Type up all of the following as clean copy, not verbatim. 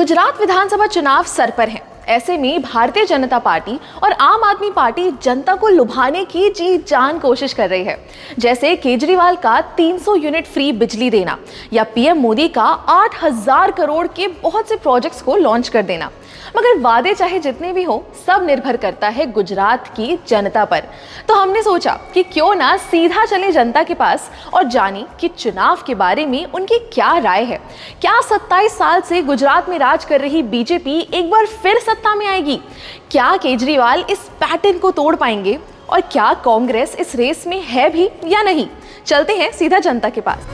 गुजरात विधानसभा चुनाव सर पर हैं। ऐसे में भारतीय जनता पार्टी और आम आदमी पार्टी जनता को लुभाने की जी जान कोशिश कर रही है। जैसे केजरीवाल का 300 यूनिट फ्री बिजली देना या पीएम मोदी का 8000 करोड़ के बहुत से प्रोजेक्ट्स को लॉन्च कर देना। मगर वादे चाहे जितने भी हो, सब निर्भर करता है गुजरात की जनता पर। तो हमने सोचा कि क्यों ना सीधा चले जनता के पास और जाने कि चुनाव के बारे में उनकी क्या राय है। क्या 27 साल से गुजरात में राज कर रही बीजेपी एक बार फिर सत्ता में आएगी? क्या केजरीवाल इस पैटर्न को तोड़ पाएंगे? और क्या कांग्रेस इस रेस में है भी या नहीं? चलते हैं सीधा जनता के पास।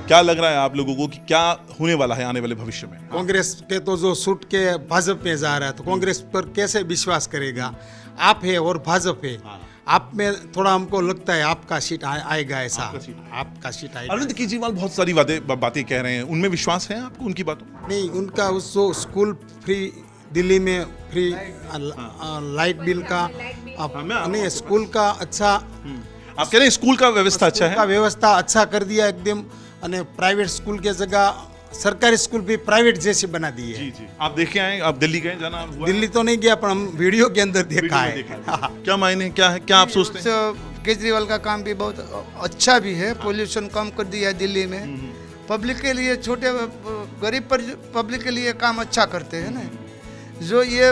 क्या लग रहा है आप लोगों को कि क्या होने वाला है आने वाले भविष्य में? कांग्रेस के तो जो छूट के भाजपा में जा रहा है, तो कांग्रेस पर कैसे विश्वास करेगा? आप है और भाजपा है। आप में थोड़ा हमको लगता है आपका सीट आएगा, ऐसा आपका सीट आएगा। अरविंद केजरीवाल बहुत सारी बातें कह रहे हैं, उनमें विश्वास है आपको उनकी बातों? नहीं, उनका उस जो स्कूल फ्री दिल्ली में फ्री लाइट बिल का नहीं, स्कूल का अच्छा, आप कह रहे हैं स्कूल का व्यवस्था अच्छा है? व्यवस्था अच्छा कर दिया एकदम। प्राइवेट स्कूल के जगह सरकारी स्कूल भी प्राइवेट जैसे बना दिए। जी जी। आप देखे आए, आप दिल्ली गए, जाना हुआ? दिल्ली तो नहीं गया, पर हम वीडियो के अंदर देखा है। क्या मायने क्या है, क्या आप सोचते हैं? केजरीवाल का काम भी बहुत अच्छा भी है। पोल्यूशन कम कर दिया है दिल्ली में। पब्लिक के लिए, छोटे गरीब पब्लिक के लिए काम अच्छा करते हैं ना। जो ये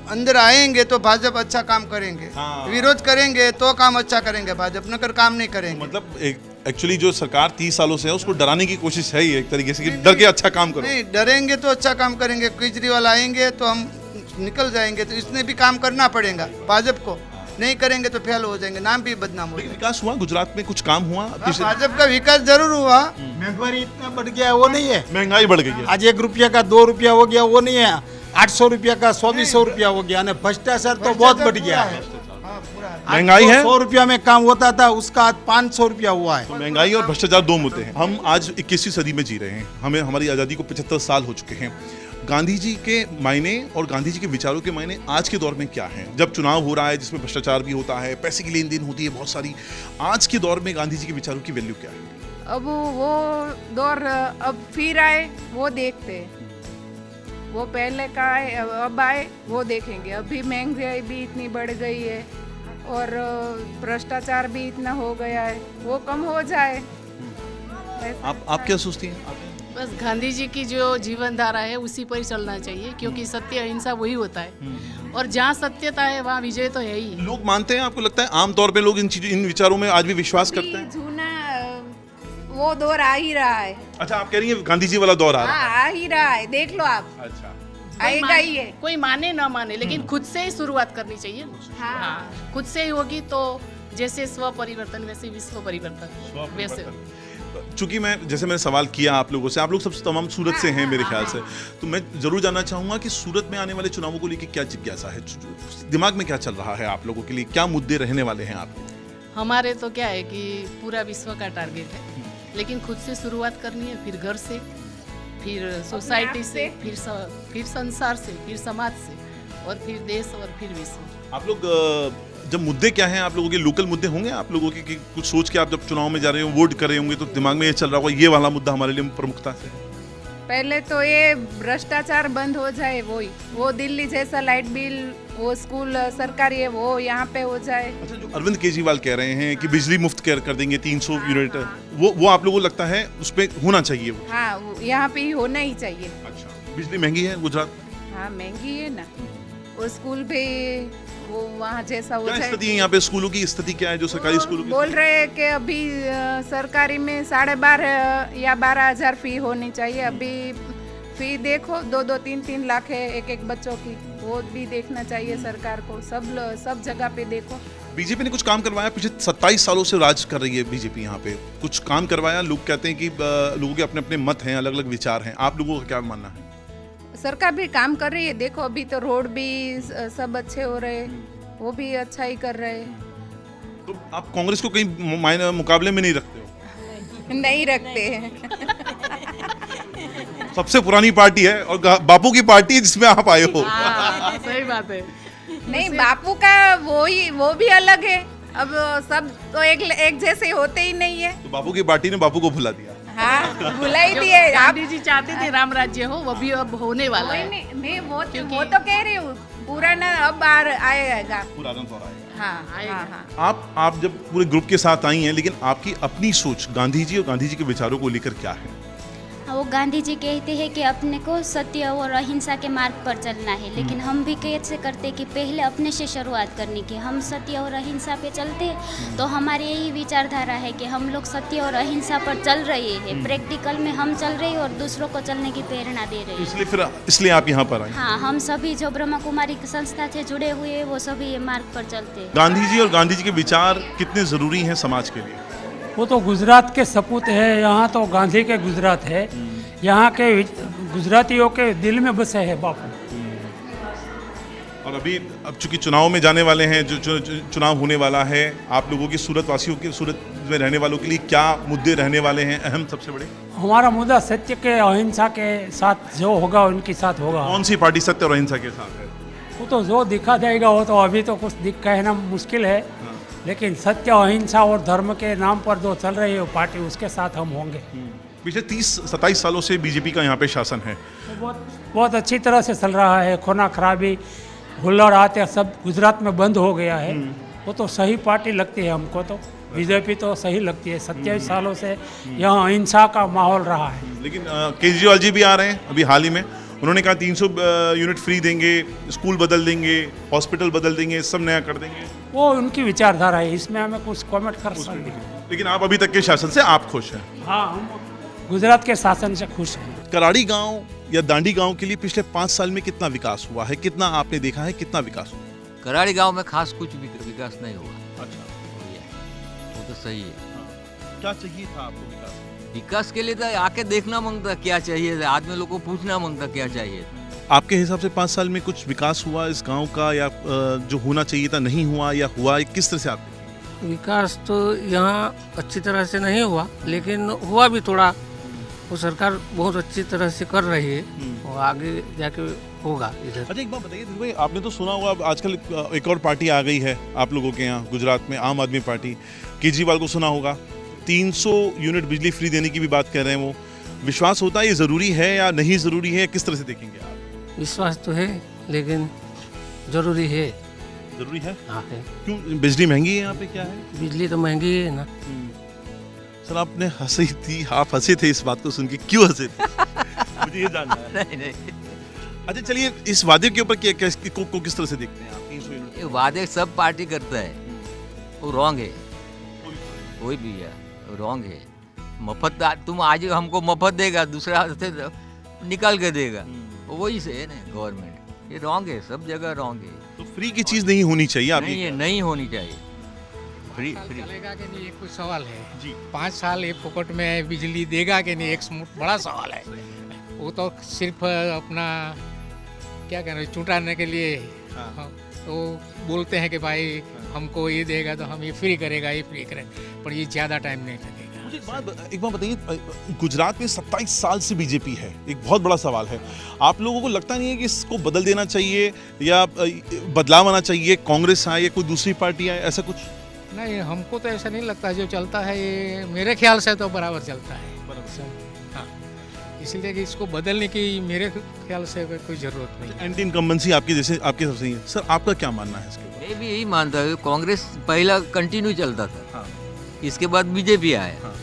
अंदर आएंगे तो भाजपा अच्छा काम करेंगे, विरोध करेंगे तो काम अच्छा करेंगे, भाजपा नगर काम नहीं करेंगे। मतलब एक्चुअली जो सरकार 30 सालों से है उसको डराने की कोशिश है ही एक तरीके से कि डर के अच्छा काम करो। नहीं, डरेंगे तो अच्छा काम करेंगे। केजरीवाल आएंगे तो हम निकल जाएंगे, तो इसने भी काम करना पड़ेगा भाजपा को। नहीं करेंगे तो फेल हो जाएंगे, नाम भी बदनाम हो जाएगा। विकास हुआ गुजरात में, कुछ काम हुआ? भाजपा का विकास जरूर हुआ। महंगाई इतना बढ़ गया, वो नहीं है। महंगाई बढ़ गई है। आज 1 रुपया का 2 रुपया हो गया, वो नहीं है। 800 रुपया का 100-200 रुपया हो गया। भ्रष्टाचार तो बहुत बढ़ गया है। महंगाई है, 100 रुपया में काम होता था, उसका आज 500 रुपया हुआ है। तो महंगाई और भ्रष्टाचार दो मुद्दे हैं। हम आज 21वीं सदी में जी रहे हैं, हमें हमारी आज़ादी को 75 साल हो चुके हैं। गांधी जी के मायने और गांधी जी के विचारों के मायने आज के दौर में क्या हैं? जब चुनाव हो रहा है जिसमें भ्रष्टाचार भी होता है, पैसे की लेन देन होती है बहुत सारी, आज के दौर में गांधी जी के विचारों की वैल्यू क्या है? अब वो दौर अब फिर आए, वो देखते हैं। वो पहले का आए, अब आए, वो देखेंगे। अभी महंगाई भी इतनी बढ़ गई है और भ्रष्टाचार भी इतना हो गया है, वो कम हो जाए। आप क्या सोचती हैं? बस गांधी जी की जो जीवन धारा है उसी पर ही चलना चाहिए, क्योंकि सत्य अहिंसा वही होता है और जहाँ सत्यता है वहाँ विजय तो है ही। लोग मानते हैं, आपको लगता है आमतौर पे लोग इन विचारों में आज भी विश्वास करते हैं? जूना वो दौर आ ही रहा है। अच्छा, आप कह रही हैं गांधी जी वाला दौर आ रहा है? हाँ, आ ही रहा है, देख लो आप। अच्छा, आएगा ही है। कोई माने ना माने, लेकिन खुद से ही शुरुआत करनी चाहिए। हाँ, खुद से ही होगी तो जैसे स्व परिवर्तन वैसे विश्व परिवर्तन वैसे। चूंकि मैंने सवाल किया आप लोगों से, आप लोग सब तमाम सूरत से हैं मेरे ख्याल से, तो मैं जरूर जानना चाहूंगा कि सूरत में आने वाले चुनावों को लेकर क्या जिज्ञासा है, दिमाग में क्या चल रहा है आप लोगों के लिए, क्या मुद्दे रहने वाले हैं आपके? हमारे तो क्या है कि पूरा विश्व का टारगेट है, लेकिन खुद से शुरुआत करनी है, फिर घर से, फिर सोसाइटी से, फिर संसार से, फिर समाज से, और फिर देश, और फिर विश्व। आप लोग जब मुद्दे क्या हैं आप लोगों के, लोकल मुद्दे होंगे आप लोगों के कि कुछ सोच के आप जब चुनाव में जा रहे हो, वोट कर रहे होंगे, तो दिमाग में ये चल रहा होगा ये वाला मुद्दा हमारे लिए प्रमुखता से? पहले तो ये भ्रष्टाचार बंद हो जाए, वो दिल्ली जैसा लाइट बिल, वो स्कूल सरकारी है, वो यहाँ पे हो जाए। अच्छा, जो अरविंद केजरीवाल कह रहे हैं कि बिजली मुफ्त कर देंगे 300 यूनिट, वो आप लोगों को लगता है उस पर होना चाहिए? हाँ, यहाँ पे ही होना ही चाहिए। अच्छा, बिजली महंगी है गुजरात? हाँ, महंगी है ना। और स्कूल भी वो वहाँ जैसा हो जाए। स्थिति है यहाँ पे? स्कूलों की स्थिति क्या है जो सरकारी स्कूलों की? बोल रहे हैं कि अभी सरकारी में 12,500 या 12,000 फी होनी चाहिए। अभी फी देखो 2-2, 3-3 लाख है एक बच्चों की, वो भी देखना चाहिए सरकार को। सब जगह पे देखो। बीजेपी ने कुछ काम करवाया, पिछले 27 सालों से राज कर रही है बीजेपी यहाँ पे, कुछ काम करवाया। लोग कहते हैं कि लोगों के अपने अपने मत हैं, अलग अलग विचार हैं, आप लोगों का क्या मानना है? सरकार भी काम कर रही है, देखो अभी तो रोड भी सब अच्छे हो रहे हैं, वो भी अच्छा ही कर रहे हैं। तो आप कांग्रेस को कहीं मुकाबले में नहीं रखते हो? नहीं रखते हैं। सबसे पुरानी पार्टी है और बापू की पार्टी है जिसमें आप आए हो। हाँ, सही बात है। नहीं, बापू का वो भी अलग है। अब सब तो एक जैसे होते ही नहीं है। तो बापू की पार्टी ने बापू को भुला दिया। हाँ, भुला ही दिए आप। गांधी जी चाहते थे राम राज्य हो, वो भी अब होने वाला है। नहीं, वो तो कह रही हूँ, पुराना अब आएगा। पुराना दौर आएगा। हाँ, हाँ, हाँ। आप जब पूरे ग्रुप के साथ आई हैं, लेकिन आपकी अपनी सोच गांधी जी और गांधी जी के विचारों को लेकर क्या है? वो गांधी जी कहते हैं कि अपने को सत्य और अहिंसा के मार्ग पर चलना है, लेकिन हम भी कैसे करते कि पहले अपने से शुरुआत करनी की। हम सत्य और अहिंसा पे चलते हैं तो हमारी यही विचारधारा है कि हम लोग सत्य और अहिंसा पर चल रहे हैं, प्रैक्टिकल में हम चल रहे हैं और दूसरों को चलने की प्रेरणा दे रहे हैं। इसलिए आप यहाँ पर आए? हाँ, हम सभी जो ब्रह्मा कुमारी संस्था से जुड़े हुए हैं वो सभी ये मार्ग पर चलते हैं। गांधी जी और गांधी जी के विचार कितने जरूरी हैं समाज के लिए? वो तो गुजरात के सपूत है, यहाँ तो गांधी के गुजरात है, यहाँ के गुजरातियों के दिल में बसे है बापू। और अब चूंकि चुनाव में जाने वाले हैं, जो चुनाव होने वाला है, आप लोगों की सूरत वासियों के, सूरत में रहने वालों के लिए क्या मुद्दे रहने वाले हैं अहम, सबसे बड़े? हमारा मुद्दा सत्य के अहिंसा के साथ जो होगा उनके साथ होगा। कौन सी पार्टी सत्य और अहिंसा के साथ है? वो तो जो दिखा जाएगा, वो तो अभी तो कुछ कहना मुश्किल है, लेकिन सत्य अहिंसा और धर्म के नाम पर जो चल रही है वो पार्टी, उसके साथ हम होंगे। पिछले 30-27 सालों से बीजेपी का यहाँ पे शासन है। तो बहुत अच्छी तरह से चल रहा है। खूना खराबी, हुल्लड़ आते सब गुजरात में बंद हो गया है। वो तो सही पार्टी लगती है हमको, तो बीजेपी तो सही लगती है। 27 सालों से यहाँ अहिंसा का माहौल रहा है। लेकिन केजरीवाल जी भी आ रहे हैं अभी हाल ही में, उन्होंने कहा 300 यूनिट फ्री देंगे, स्कूल बदल देंगे, हॉस्पिटल बदल देंगे, सब नया कर देंगे। वो उनकी विचारधारा है, इसमें हमें कुछ कमेंट कर सकते हैं। लेकिन आप अभी तक के शासन से आप खुश हैं? हाँ, हम गुजरात के शासन से खुश हैं। कराड़ी गांव या दांडी गांव के लिए पिछले 5 साल में कितना विकास हुआ है? कितना आपने देखा है, कितना विकास हुआ? कराड़ी गांव में खास कुछ भी विकास नहीं हुआ। अच्छा, वो तो सही है। क्या चाहिए था आपको विकास? विकास के लिए तो आके देखना मांगता क्या चाहिए, आदमी लोग को पूछना मांगता क्या चाहिए। आपके हिसाब से 5 साल में कुछ विकास हुआ इस गांव का, या जो होना चाहिए था नहीं हुआ, या हुआ, किस तरह से आप? विकास तो यहाँ अच्छी तरह से नहीं हुआ, लेकिन हुआ भी थोड़ा। वो सरकार बहुत अच्छी तरह से कर रही है और आगे जाके होगा इधर। अच्छा, एक बात बताइए भाई, आपने तो सुना होगा आजकल एक और पार्टी आ गई है आप लोगों के यहाँ गुजरात में, आम आदमी पार्टी। केजरीवाल को सुना होगा, 300 यूनिट बिजली फ्री देने की भी बात कर रहे हैं वो। विश्वास होता है ये ज़रूरी है या नहीं ज़रूरी है, किस तरह से देखेंगे आप? विश्वास तो है, लेकिन ज़रूरी है। ज़रूरी है? हाँ है। क्यों? बिजली महंगी है यहाँ पे, क्या है? बिजली तो महंगी है ना। सर आपने हंसी थी, आप हंसे थे इस बात को सुन के, क्यों हंसे थे? मुझे ये जानना है। नहीं। अच्छा चलिए, इस वादे के ऊपर को किस तरह से देखते हैं आप? 300 यूनिट ये वादे सब पार्टी करता है, वो रॉन्ग है। कोई भी है रॉन्ग है। मफत तुम आज हमको मफत देगा, दूसरा से निकाल के देगा, वही से है ना गवर्नमेंट। ये रॉन्ग है, सब जगह रॉन्ग है। तो फ्री की चीज़ नहीं होनी चाहिए आप? नहीं, ये नहीं होनी चाहिए। फ्री चलेगा कि नहीं, ये कुछ सवाल है जी। 5 साल ये फोकट में बिजली देगा कि नहीं, एक बड़ा सवाल है। वो तो सिर्फ अपना क्या कहना चुटाने के लिए तो बोलते हैं कि भाई हमको ये देगा तो हम ये फ्री करेगा, ये फ्री करेगा, पर ये ज़्यादा टाइम नहीं लगेगा। मुझे एक बात बताइए, गुजरात में 27 साल से बीजेपी है, एक बहुत बड़ा सवाल है। आप लोगों को लगता नहीं है कि इसको बदल देना चाहिए या बदलाव आना चाहिए, कांग्रेस आए या कोई दूसरी पार्टी आए, ऐसा कुछ? नहीं, हमको तो ऐसा नहीं लगता। जो चलता है ये मेरे ख्याल से तो बराबर चलता है। हाँ, इसलिए कि इसको बदलने की मेरे ख्याल से कोई ज़रूरत नहीं है। एंटी इनकम्बेंसी आपकी जैसे आपके सबसे ही है। सर आपका क्या मानना है इसके ऊपर? मैं भी यही मानता हूँ। कांग्रेस पहला कंटिन्यू चलता था, इसके बाद बीजेपी आया।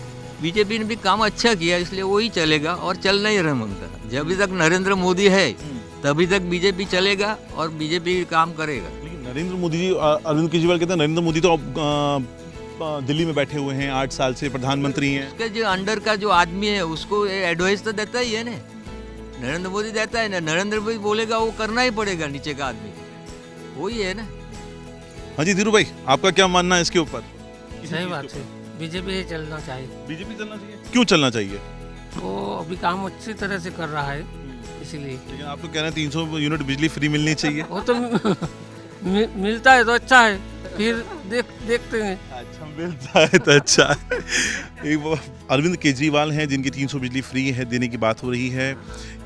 बीजेपी ने भी काम अच्छा किया, इसलिए वही चलेगा और चलना ही रहा मांगता। जब तक नरेंद्र मोदी है तभी तक बीजेपी चलेगा और बीजेपी काम करेगा। लेकिन नरेंद्र मोदी जी, अरविंद केजरीवाल कहते हैं नरेंद्र मोदी तो दिल्ली में बैठे हुए हैं, 8 साल से प्रधानमंत्री हैं। उसके जो अंडर का जो आदमी है उसको एडवाइस तो देता ही है ना, नरेंद्र मोदी देता है ना। नरेंद्र मोदी बोलेगा वो करना ही पड़ेगा, नीचे का आदमी वही है ना। हाँ जी धीरू भाई, आपका क्या मानना है इसके ऊपर? सही बात है, बीजेपी ही चलना चाहिए। बीजेपी चलना चाहिए? क्यों चलना चाहिए? वो अभी काम अच्छी तरह से कर रहा है, इसलिए। लेकिन आप तो कह रहे हैं 300 यूनिट बिजली फ्री मिलनी चाहिए। वो तो मिलता है तो अच्छा है। फिर देखते हैं। अच्छा मिलता है तो अच्छा है। एक वो अरविंद केजरीवाल हैं जिनकी 300 बिजली फ्री है देने की बात हो रही है,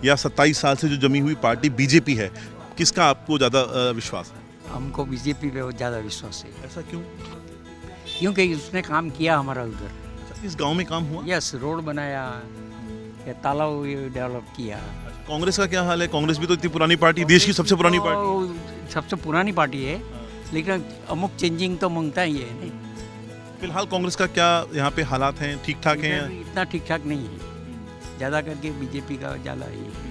या 27 साल से जो जमी हुई पार्टी बीजेपी है, किसका आपको ज़्यादा विश्वास है? हमको बीजेपी पे बहुत ज़्यादा विश्वास है, ऐसा क्यों? क्योंकि उसने काम किया हमारा उधर। अच्छा, इस गांव में काम हुआ? यस, रोड बनाया या तालाब डेवलप किया। कांग्रेस का क्या हाल है? कांग्रेस भी तो इतनी पुरानी पार्टी, देश की सबसे पुरानी पार्टी। वो सबसे पुरानी पार्टी है, लेकिन अमुक चेंजिंग तो मांगता ही है नहीं। फिलहाल कांग्रेस का क्या यहाँ पे हालात हैं, ठीक ठाक हैं? इधर इतना ठीक ठाक नहीं है, ज़्यादा करके बीजेपी का ज़्यादा ही है।